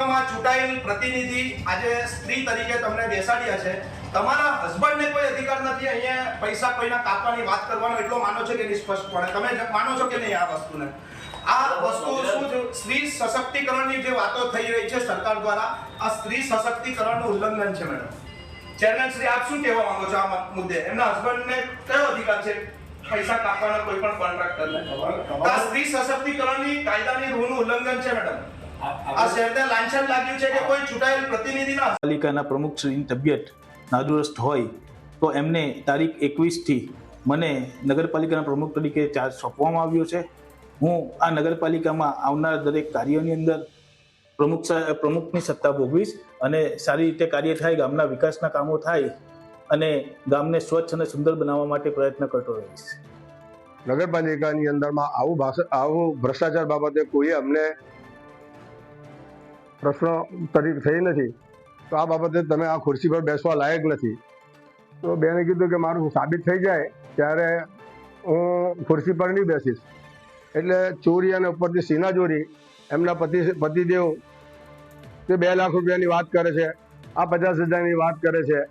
ચૂંટાયેલ પ્રતિનિધિ આજે સ્ત્રી તરીકે તમને બેસાડ્યા છે. તમારા હસબન્ડને કોઈ અધિકાર નથી અહીંયા પૈસા કોઈના કાપવાની વાત કરવાનો, એટલો માનો છો કે નિષ્પક્ષપણે તમે માનો છો કે નહીં? આ વસ્તુને આ વસ્તુ શું છે? સ્ત્રી સશક્તિકરણની જે વાતો થઈ રહી છે સરકાર દ્વારા, આ સ્ત્રી સશક્તિકરણનું ઉલ્લંઘન છે. મેડમ ચેરમેન શ્રી, આપ શું કહેવા માંગો છો આ મુદ્દે? એમના હસબન્ડને કયો અધિકાર છે પૈસા કાપવાના કોઈ પણ કોન્ટ્રાક્ટરને? આ સ્ત્રી સશક્તિકરણની કાયદાની રૂલનું ઉલ્લંઘન છે. મેડમ આ શહેરને લાંછન લાગ્યું છે કે કોઈ ચૂંટાયેલ પ્રતિનિધિના પાલિકાના પ્રમુખશ્રીની તબિયત નાદુરસ્ત હોય તો એમને તારીખ 21થી મને નગરપાલિકાના પ્રમુખ તરીકે ચાર્જ સોંપવામાં આવ્યો છે. હું આ નગરપાલિકામાં આવનાર દરેક કાર્યોની અંદર પ્રમુખની સત્તા ભોગવીશ અને સારી રીતે કાર્ય થાય, ગામના વિકાસના કામો થાય અને ગામને સ્વચ્છ અને સુંદર બનાવવા માટે પ્રયત્ન કરતો રહીશ. નગરપાલિકાની અંદરમાં આવું ભ્રષ્ટાચાર બાબતે કોઈ અમને પ્રશ્ન થઈ નથી, તો આ બાબતે તમે આ ખુરશી પર બેસવા લાયક નથી. તો બેને કીધું કે મારું સાબિત થઈ જાય ત્યારે હું ખુરશી પર નહીં બેસીશ. એટલે ચોરી અને ઉપરથી સીનાચોરી એમના પતિદેવ તે 2 લાખ રૂપિયાની વાત કરે છે, આ 50,000ની વાત કરે છે.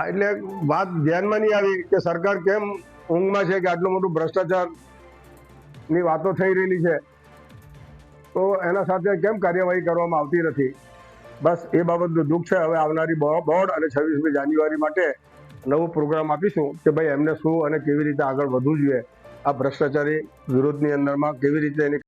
એટલે વાત ધ્યાનમાં નહીં આવી કે સરકાર કેમ ઊંઘમાં છે કે આટલું મોટું ભ્રષ્ટાચારની વાતો થઈ રહેલી છે, તો એના સાથે કેમ કાર્યવાહી કરવામાં આવતી નથી. બસ એ બાબતનું દુઃખ છે. હવે આવનારી બોર્ડ અને 26મી જાન્યુઆરી માટે નવો પ્રોગ્રામ આપીશું કે ભાઈ એમને શું અને કેવી રીતે આગળ વધવું જોઈએ, આ ભ્રષ્ટાચારી વિરોધની અંદરમાં કેવી રીતે એની